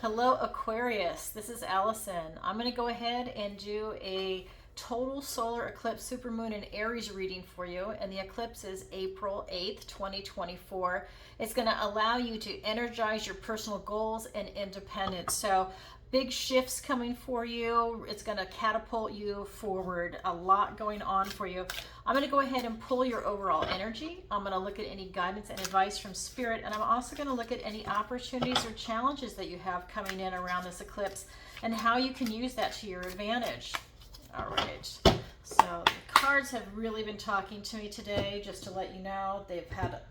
Hello, Aquarius. This is Allison. I'm going to go ahead and do a total solar eclipse supermoon and Aries reading for you. And the eclipse is April 8th, 2024. It's going to allow you to energize your personal goals and independence. So big shifts coming for you. It's going to catapult you forward. A lot going on for you. I'm going to go ahead and pull your overall energy. I'm going to look at any guidance and advice from Spirit. And I'm also going to look at any opportunities or challenges that you have coming in around this eclipse and how you can use that to your advantage. All right. So the cards have really been talking to me today, just to let you know.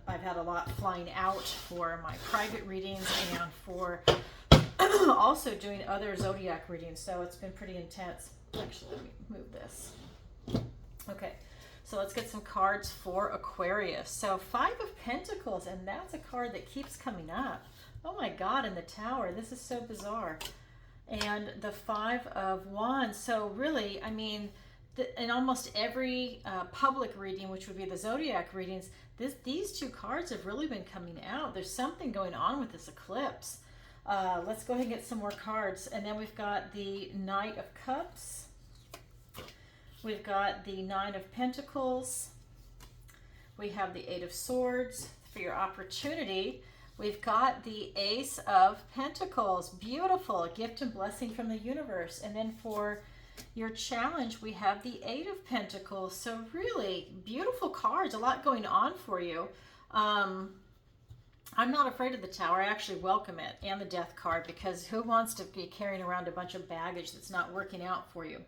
I've had a lot flying out for my private readings and for also doing other zodiac readings, so it's been pretty intense. Actually, let me move this. Okay, so let's get some cards for Aquarius. So Five of Pentacles, and that's a card that keeps coming up. Oh my God, in the Tower. This is so bizarre. And the Five of Wands. So really, I mean, in almost every public reading, which would be the zodiac readings, these two cards have really been coming out. There's something going on with this eclipse. Let's go ahead and get some more cards. And then we've got the Knight of Cups. We've got the Nine of Pentacles. We have the Eight of Swords for your opportunity. We've got the Ace of Pentacles. Beautiful. A gift and blessing from the universe. And then for your challenge, we have the Eight of Pentacles. So really beautiful cards. A lot going on for you. I'm not afraid of the Tower. I actually welcome it, and the Death card, because who wants to be carrying around a bunch of baggage that's not working out for you?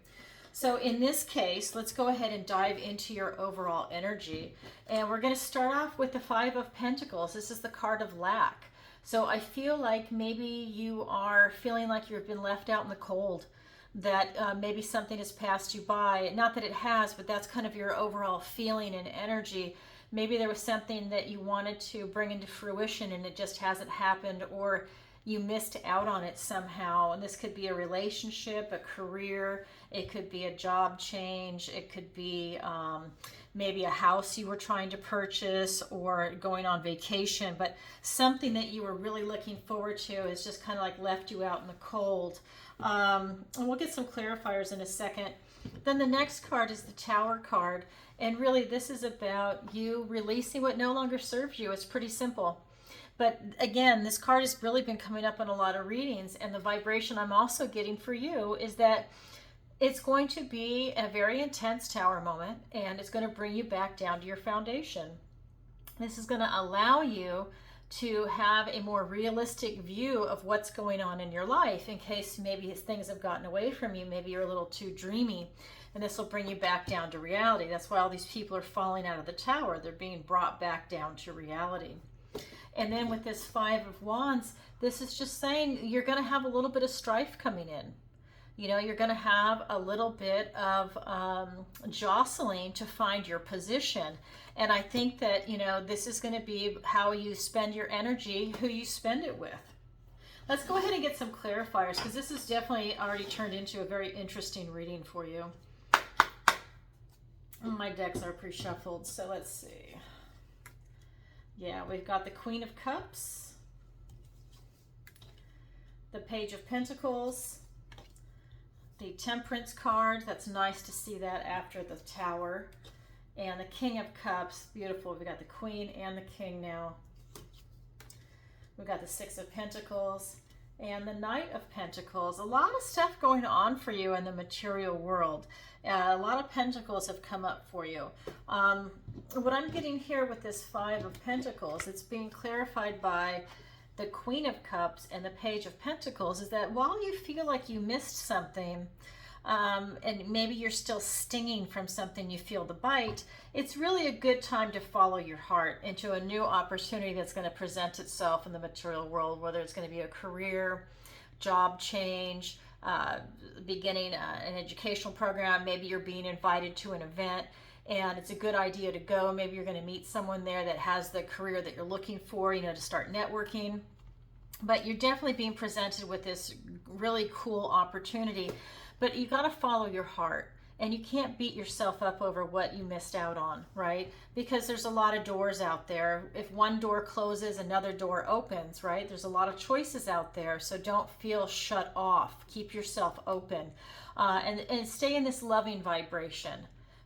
So in this case, let's go ahead and dive into your overall energy. And we're going to start off with the Five of Pentacles. This is the card of lack. So I feel like maybe you are feeling like you've been left out in the cold, that maybe something has passed you by. Not that it has, but that's kind of your overall feeling and energy. Maybe there was something that you wanted to bring into fruition and it just hasn't happened, or you missed out on it somehow. And this could be a relationship, a career, it could be a job change, it could be maybe a house you were trying to purchase or going on vacation, but something that you were really looking forward to is just kind of like left you out in the cold. And we'll get some clarifiers in a second. Then the next card is the Tower card. And really, this is about you releasing what no longer serves you. It's pretty simple. But again, this card has really been coming up in a lot of readings. And the vibration I'm also getting for you is that it's going to be a very intense Tower moment. And it's going to bring you back down to your foundation. This is going to allow you to have a more realistic view of what's going on in your life, in case maybe things have gotten away from you. Maybe you're a little too dreamy, and this will bring you back down to reality. That's why all these people are falling out of the Tower. They're being brought back down to reality. And then with this Five of Wands, this is just saying you're going to have a little bit of strife coming in. You know, you're going to have a little bit of jostling to find your position. And I think that, you know, this is going to be how you spend your energy, who you spend it with. Let's go ahead and get some clarifiers, because this has definitely already turned into a very interesting reading for you. My decks are pre-shuffled, so let's see. Yeah, we've got the Queen of Cups, the Page of Pentacles, the Temperance card. That's nice to see that after the Tower. And the King of Cups. Beautiful. We got the Queen and the King now. We've got the Six of Pentacles and the Knight of Pentacles. A lot of stuff going on for you in the material world. A lot of Pentacles have come up for you. What I'm getting here with this Five of Pentacles, it's being clarified by the Queen of Cups and the Page of Pentacles, is that while you feel like you missed something, and maybe you're still stinging from something, you feel the bite, it's really a good time to follow your heart into a new opportunity that's going to present itself in the material world, whether it's going to be a career, job change, beginning an educational program. Maybe you're being invited to an event and it's a good idea to go. Maybe you're going to meet someone there that has the career that you're looking for, you know, to start networking. But you're definitely being presented with this really cool opportunity. But you got to follow your heart. and you can't beat yourself up over what you missed out on, right? Because there's a lot of doors out there. If one door closes, another door opens, right? There's a lot of choices out there, so don't feel shut off. Keep yourself open, and stay in this loving vibration,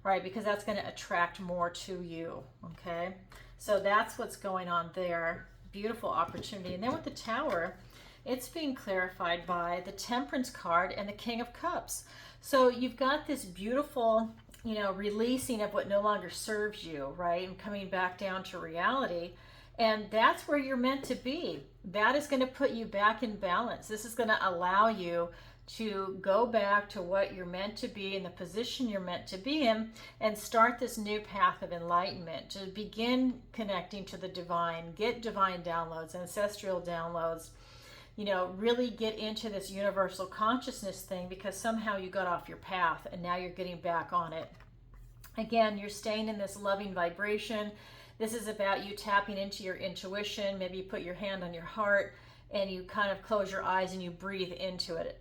right? Because that's going to attract more to you, okay? So that's what's going on there. Beautiful opportunity. And then with the Tower, it's being clarified by the Temperance card and the King of Cups. So you've got this beautiful, releasing of what no longer serves you, right? And coming back down to reality. And that's where you're meant to be. That is going to put you back in balance. This is going to allow you to go back to what you're meant to be, in the position you're meant to be in, and start this new path of enlightenment, to begin connecting to the divine, get divine downloads, ancestral downloads, really get into this universal consciousness thing, because somehow you got off your path and now you're getting back on it. Again, you're staying in this loving vibration. This is about you tapping into your intuition. Maybe you put your hand on your heart and you kind of close your eyes and you breathe into it.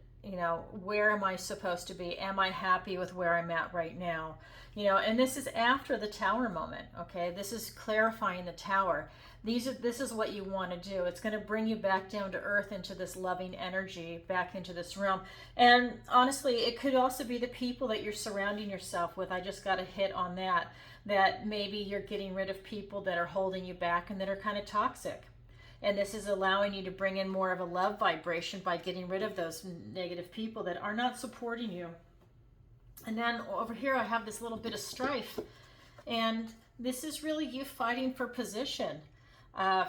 Where am I supposed to be? Am I happy with where I'm at right now? And this is after the Tower moment, okay? This is clarifying the Tower. This is what you want to do. It's going to bring you back down to earth, into this loving energy, back into this realm. And honestly, it could also be the people that you're surrounding yourself with. I just got a hit on that maybe you're getting rid of people that are holding you back and that are kind of toxic. And this is allowing you to bring in more of a love vibration by getting rid of those negative people that are not supporting you. And then over here, I have this little bit of strife. And this is really you fighting for position,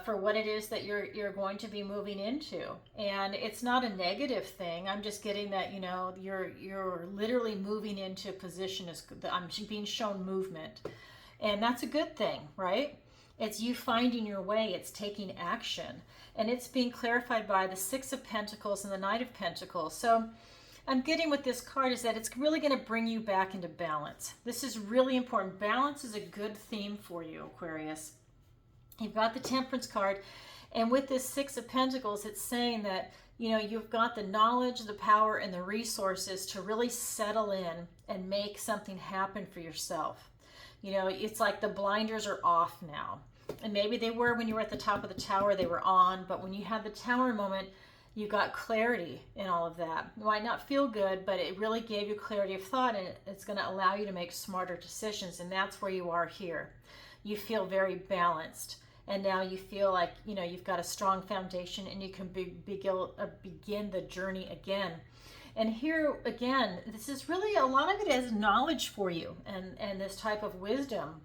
for what it is that you're going to be moving into. And it's not a negative thing. I'm just getting that, you're literally moving into position. I'm being shown movement. And that's a good thing, right? It's you finding your way. It's taking action. And it's being clarified by the Six of Pentacles and the Knight of Pentacles. So I'm getting with this card is that it's really going to bring you back into balance. This is really important. Balance is a good theme for you, Aquarius. You've got the Temperance card. And with this Six of Pentacles, it's saying that, you've got the knowledge, the power, and the resources to really settle in and make something happen for yourself. It's like the blinders are off now. And maybe they were when you were at the top of the Tower, they were on. But when you had the Tower moment, you got clarity in all of that. It might not feel good, but it really gave you clarity of thought, and it's going to allow you to make smarter decisions. And that's where you are here. You feel very balanced. And now you feel like, you've got a strong foundation and you can begin the journey again. And here, again, this is really a lot of it as knowledge for you and this type of wisdom.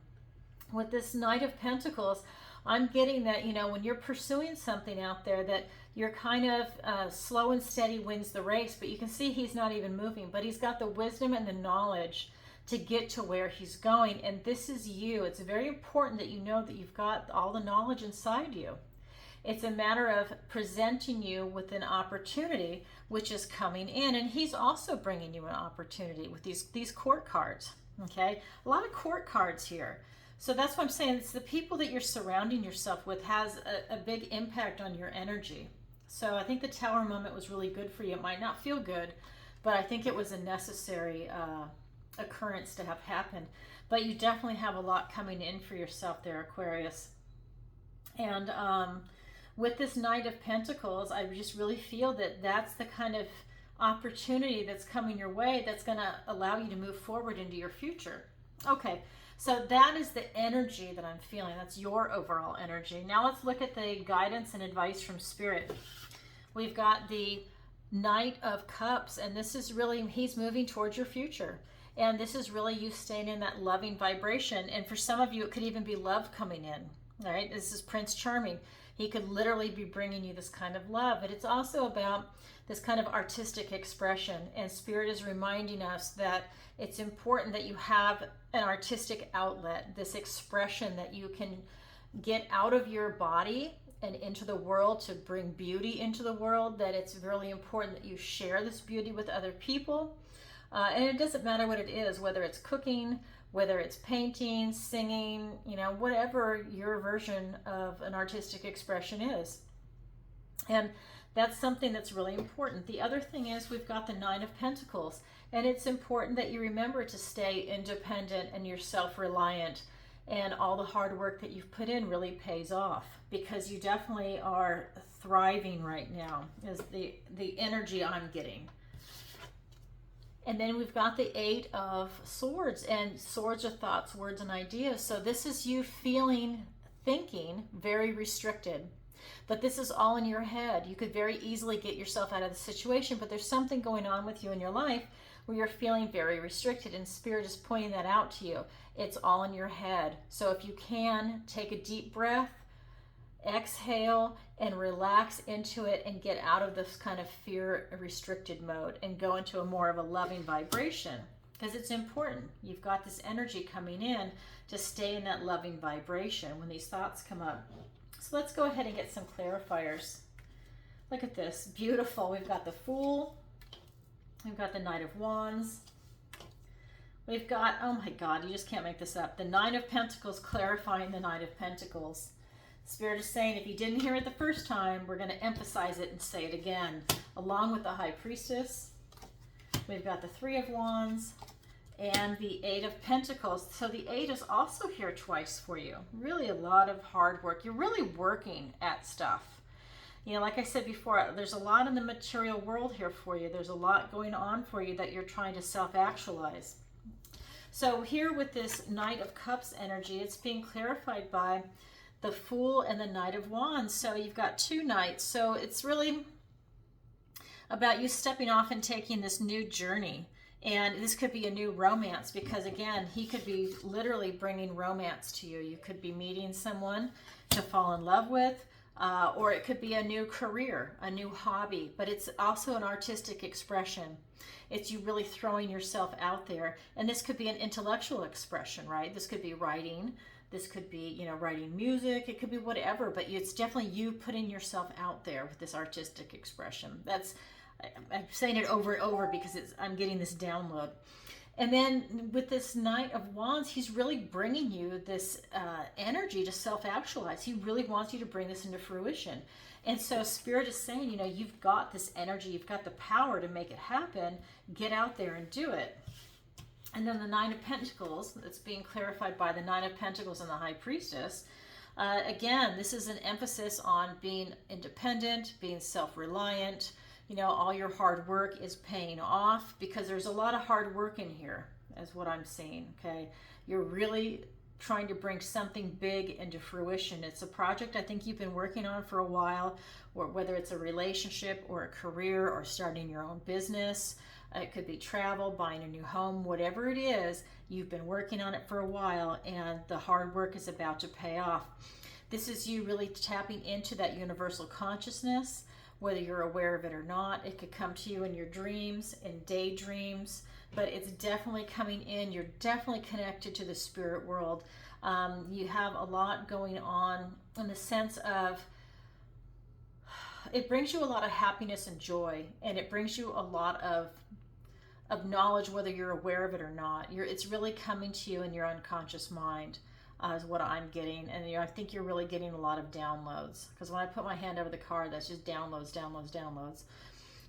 With this Knight of Pentacles, I'm getting that, when you're pursuing something out there, that you're kind of slow and steady wins the race. But you can see he's not even moving. But he's got the wisdom and the knowledge to get to where he's going. And this is you. It's very important that you know that you've got all the knowledge inside you. It's a matter of presenting you with an opportunity which is coming in, and he's also bringing you an opportunity with these court cards, okay? A lot of court cards here. So that's what I'm saying. It's the people that you're surrounding yourself with has a big impact on your energy. So I think the Tower moment was really good for you. It might not feel good, but I think it was a necessary occurrence to have happened. But you definitely have a lot coming in for yourself there, Aquarius. And with this Knight of Pentacles, I just really feel that that's the kind of opportunity that's coming your way that's going to allow you to move forward into your future. Okay, so that is the energy that I'm feeling. That's your overall energy. Now let's look at the guidance and advice from Spirit. We've got the Knight of Cups, and this is really, he's moving towards your future. And this is really you staying in that loving vibration. And for some of you, it could even be love coming in. All right, this is Prince Charming. He could literally be bringing you this kind of love, but it's also about this kind of artistic expression. And Spirit is reminding us that it's important that you have an artistic outlet, this expression that you can get out of your body and into the world to bring beauty into the world, that it's really important that you share this beauty with other people. And it doesn't matter what it is, whether it's cooking, whether it's painting, singing, whatever your version of an artistic expression is. And That's something that's really important. The other thing is we've got the Nine of Pentacles, and it's important that you remember to stay independent and you're self-reliant, and all the hard work that you've put in really pays off, because you definitely are thriving right now, is the energy I'm getting. And then we've got the Eight of Swords, and swords are thoughts, words, and ideas. So this is you thinking very restricted. But this is all in your head. You could very easily get yourself out of the situation, but there's something going on with you in your life where you're feeling very restricted, and Spirit is pointing that out to you. It's all in your head. So if you can, take a deep breath, exhale, and relax into it and get out of this kind of fear restricted mode and go into a more of a loving vibration, because it's important. You've got this energy coming in to stay in that loving vibration when these thoughts come up. So let's go ahead and get some clarifiers. Look at this, beautiful. We've got the Fool, we've got the Knight of Wands, we've got, oh my God, you just can't make this up, the Nine of Pentacles clarifying the Knight of Pentacles. Spirit is saying, if you didn't hear it the first time, we're going to emphasize it and say it again. Along with the High Priestess, we've got the Three of Wands and the Eight of Pentacles. So the Eight is also here twice for you. Really a lot of hard work. You're really working at stuff. You know, like I said before, there's a lot in the material world here for you. There's a lot going on for you that you're trying to self-actualize. So here with this Knight of Cups energy, it's being clarified by the Fool and the Knight of Wands. So you've got two knights. So it's really about you stepping off and taking this new journey. And this could be a new romance, because again, he could be literally bringing romance to you. You could be meeting someone to fall in love with, or it could be a new career, a new hobby, but it's also an artistic expression. It's you really throwing yourself out there. And this could be an intellectual expression, right? This could be writing. This could be, you know, writing music. It could be whatever, but it's definitely you putting yourself out there with this artistic expression. I'm saying it over and over because I'm getting this download. And then with this Knight of Wands, he's really bringing you this energy to self-actualize. He really wants you to bring this into fruition. And so Spirit is saying, you know, you've got this energy, you've got the power to make it happen. Get out there and do it. And then the Nine of Pentacles, that's being clarified by the Nine of Pentacles and the High Priestess. Again, this is an emphasis on being independent, being self-reliant. You know, all your hard work is paying off, because there's a lot of hard work in here, is what I'm seeing, okay? You're really trying to bring something big into fruition. It's a project I think you've been working on for a while, or whether it's a relationship or a career or starting your own business. It could be travel, buying a new home, whatever it is, you've been working on it for a while, and the hard work is about to pay off. This is you really tapping into that universal consciousness, whether you're aware of it or not. It could come to you in your dreams, in daydreams, but it's definitely coming in. You're definitely connected to the spirit world. You have a lot going on in the sense of, it brings you a lot of happiness and joy, and it brings you a lot of knowledge, whether you're aware of it or not. It's really coming to you in your unconscious mind, is what I'm getting. And I think you're really getting a lot of downloads, because when I put my hand over the card, that's just downloads, downloads, downloads.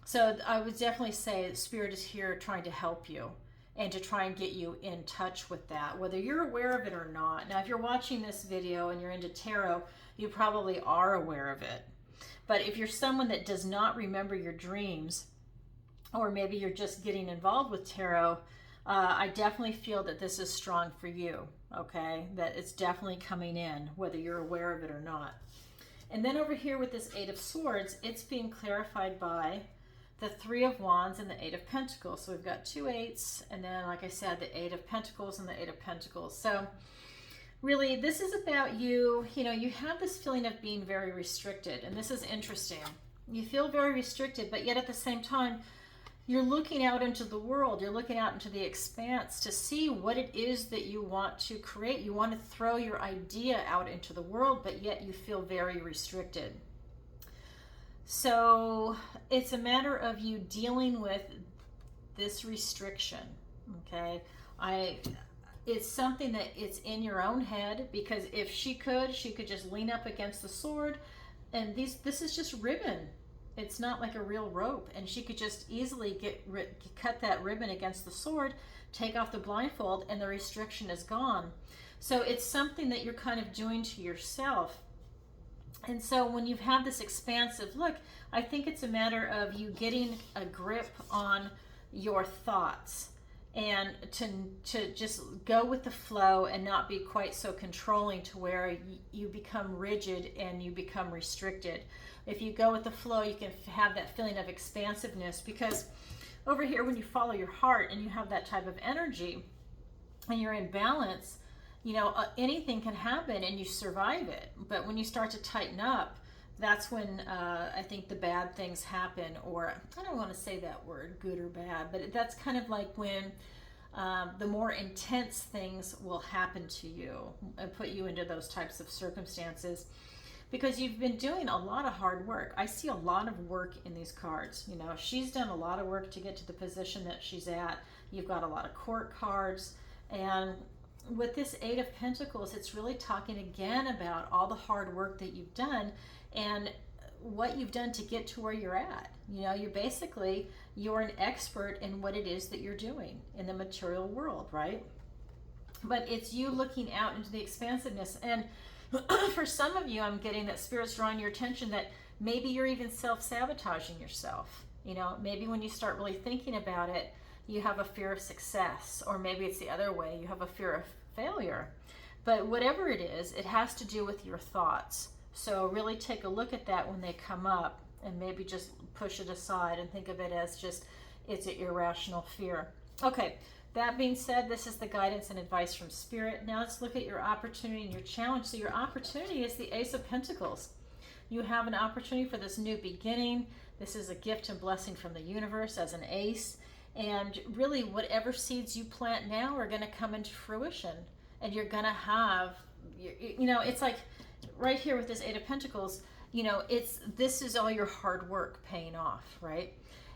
So I would definitely say that Spirit is here trying to help you and to try and get you in touch with that, whether you're aware of it or not. Now, if you're watching this video and you're into tarot, you probably are aware of it. But if you're someone that does not remember your dreams, or maybe you're just getting involved with tarot, I definitely feel that this is strong for you, okay? That it's definitely coming in, whether you're aware of it or not. And then over here with this Eight of Swords, it's being clarified by the Three of Wands and the Eight of Pentacles. So we've got two eights, and then, like I said, the Eight of Pentacles and the Eight of Pentacles. So really, this is about you, you know, you have this feeling of being very restricted, and this is interesting. You feel very restricted, but yet at the same time, you're looking out into the world, you're looking out into the expanse to see what it is that you want to create. You want to throw your idea out into the world, but yet you feel very restricted. So it's a matter of you dealing with this restriction, okay? It's something that it's in your own head, because if she could just lean up against the sword, and this is just ribbon. It's not like a real rope, and she could just easily cut that ribbon against the sword, take off the blindfold, and the restriction is gone. So it's something that you're kind of doing to yourself. And so when you have this expansive look, I think it's a matter of you getting a grip on your thoughts and to just go with the flow and not be quite so controlling to where you become rigid and you become restricted. If you go with the flow, you can have that feeling of expansiveness, because over here, when you follow your heart and you have that type of energy and you're in balance, you know, anything can happen and you survive it. But when you start to tighten up, that's when I think the bad things happen. Or I don't want to say that word, good or bad, but that's kind of like when the more intense things will happen to you and put you into those types of circumstances, because you've been doing a lot of hard work. I see a lot of work in these cards. You know, she's done a lot of work to get to the position that she's at. You've got a lot of court cards, and with this Eight of Pentacles, it's really talking again about all the hard work that you've done and what you've done to get to where you're at. You know, you're an expert in what it is that you're doing in the material world, right? But it's you looking out into the expansiveness. And for some of you, I'm getting that Spirit's drawing your attention that maybe you're even self-sabotaging yourself. You know, maybe when you start really thinking about it, you have a fear of success, or maybe it's the other way, you have a fear of failure. But whatever it is, it has to do with your thoughts. So really take a look at that when they come up, and maybe just push it aside and think of it as just, it's an irrational fear. Okay, that being said, this is the guidance and advice from Spirit. Now let's look at your opportunity and your challenge. So your opportunity is the Ace of Pentacles. You have an opportunity for this new beginning. This is a gift and blessing from the universe as an ace. And really, whatever seeds you plant now are going to come into fruition. And you're going to have, you know, it's like right here with this Eight of Pentacles, you know, this is all your hard work paying off, right?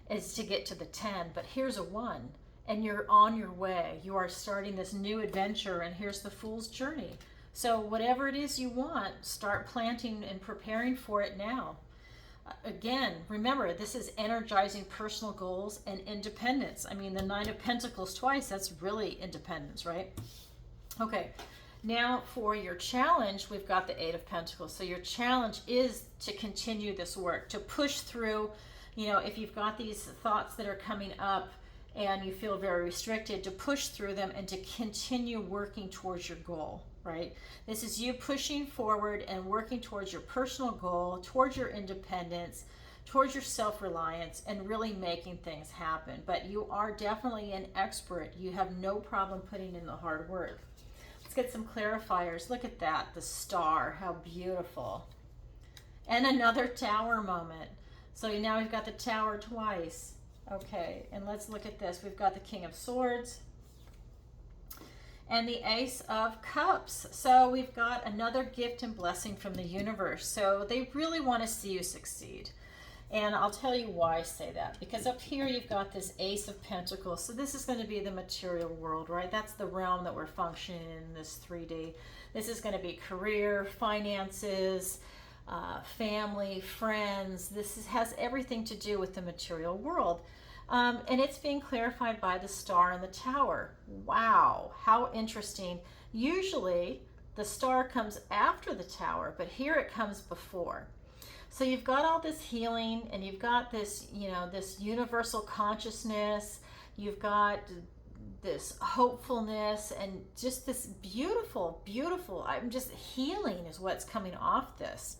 Is to get to the 10. But here's a 1, and you're on your way. You are starting this new adventure, and here's the Fool's journey. So whatever it is you want, start planting and preparing for it now. Again, remember, this is energizing personal goals and independence. I mean, the Nine of Pentacles twice, that's really independence, right? Okay, now for your challenge, we've got the Eight of Pentacles. So your challenge is to continue this work, to push through. You know, if you've got these thoughts that are coming up and you feel very restricted, to push through them and to continue working towards your goal, right? This is you pushing forward and working towards your personal goal, towards your independence, towards your self-reliance, and really making things happen. But you are definitely an expert. You have no problem putting in the hard work. Let's get some clarifiers. Look at that, the star, how beautiful. And another tower moment. So now we've got the tower twice. Okay, and let's look at this. We've got the King of Swords and the Ace of Cups. So we've got another gift and blessing from the universe. So they really want to see you succeed. And I'll tell you why I say that. Because up here you've got this Ace of Pentacles. So this is going to be the material world, right? That's the realm that we're functioning in this 3D. This is going to be career, finances, family, friends. Has everything to do with the material world. And it's being clarified by the star and the tower. Wow, how interesting. Usually the star comes after the tower, but here it comes before. So you've got all this healing, and you've got this, you know, this universal consciousness. You've got this hopefulness and just this beautiful, I'm just healing is what's coming off this.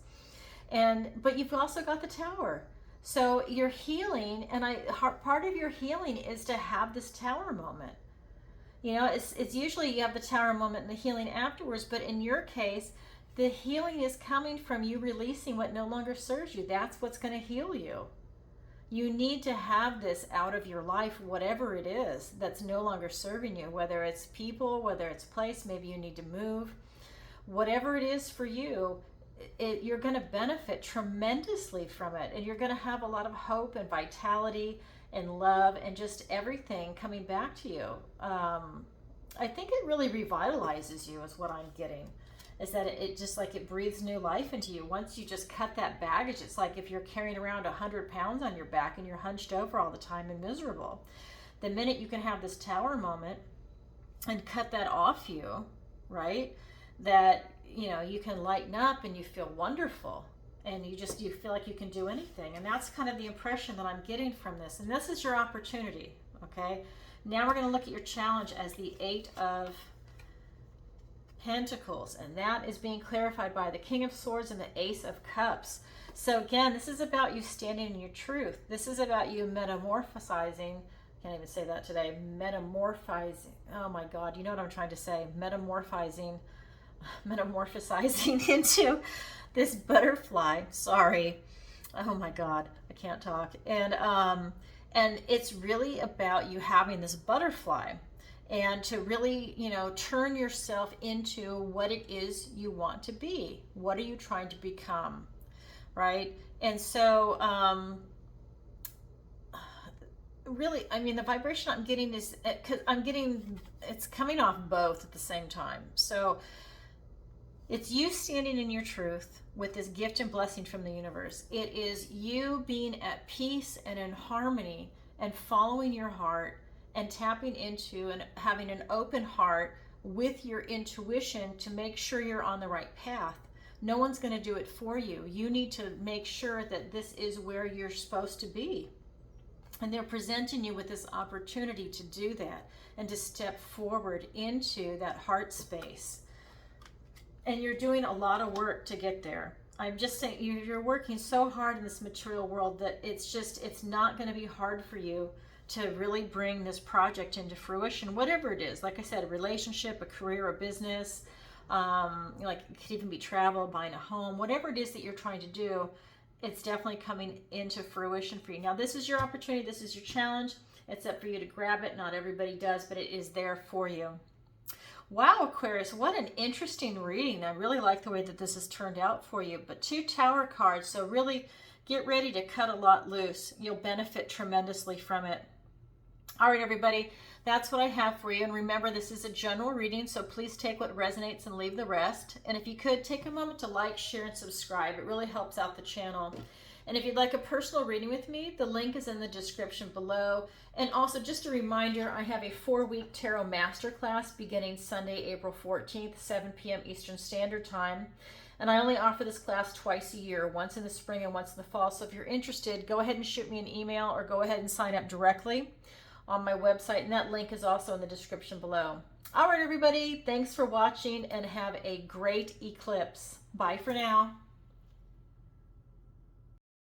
But you've also got the tower. So you're healing, and part of your healing is to have this tower moment. You know, it's usually you have the tower moment and the healing afterwards, but in your case, the healing is coming from you releasing what no longer serves you. That's what's going to heal you. You need to have this out of your life, whatever it is that's no longer serving you, whether it's people, whether it's place, maybe you need to move. Whatever it is for you, you're going to benefit tremendously from it, and you're going to have a lot of hope and vitality and love and just everything coming back to you. I think it really revitalizes you is what I'm getting. is that it just like it breathes new life into you. Once you just cut that baggage, it's like if you're carrying around 100 pounds on your back and you're hunched over all the time and miserable. The minute you can have this tower moment and cut that off you, right? That, you know, you can lighten up and you feel wonderful. And you feel like you can do anything. And that's kind of the impression that I'm getting from this. And this is your opportunity, okay? Now we're going to look at your challenge as the 8 of Pentacles. And that is being clarified by the King of Swords and the Ace of Cups. So again, this is about you standing in your truth. This is about you metamorphosizing. Can't even say that today. Metamorphizing. Oh my God, you know what I'm trying to say. Metamorphosizing into this butterfly. Sorry. Oh my God, I can't talk. And it's really about you having this butterfly and to really, you know, turn yourself into what it is you want to be. What are you trying to become, right? And so really, I mean, the vibration I'm getting is, because it's coming off both at the same time. So it's you standing in your truth with this gift and blessing from the universe. It is you being at peace and in harmony and following your heart and tapping into and having an open heart with your intuition to make sure you're on the right path. No one's going to do it for you. You need to make sure that this is where you're supposed to be. And they're presenting you with this opportunity to do that and to step forward into that heart space. And you're doing a lot of work to get there. I'm just saying, you're working so hard in this material world that it's not going to be hard for you to really bring this project into fruition, whatever it is. Like I said, a relationship, a career, a business, like it could even be travel, buying a home, whatever it is that you're trying to do, it's definitely coming into fruition for you. Now, this is your opportunity. This is your challenge. It's up for you to grab it. Not everybody does, but it is there for you. Wow, Aquarius, what an interesting reading. I really like the way that this has turned out for you. But 2 Tower cards, so really get ready to cut a lot loose. You'll benefit tremendously from it. All right, everybody, that's what I have for you. And remember, this is a general reading, so please take what resonates and leave the rest. And if you could, take a moment to like, share, and subscribe. It really helps out the channel. And if you'd like a personal reading with me, the link is in the description below. And also, just a reminder, I have a 4-week tarot masterclass beginning Sunday, April 14th, 7 p.m. Eastern Standard Time. And I only offer this class twice a year, once in the spring and once in the fall. So if you're interested, go ahead and shoot me an email or go ahead and sign up directly on my website. And that link is also in the description below. All right, everybody, thanks for watching and have a great eclipse. Bye for now.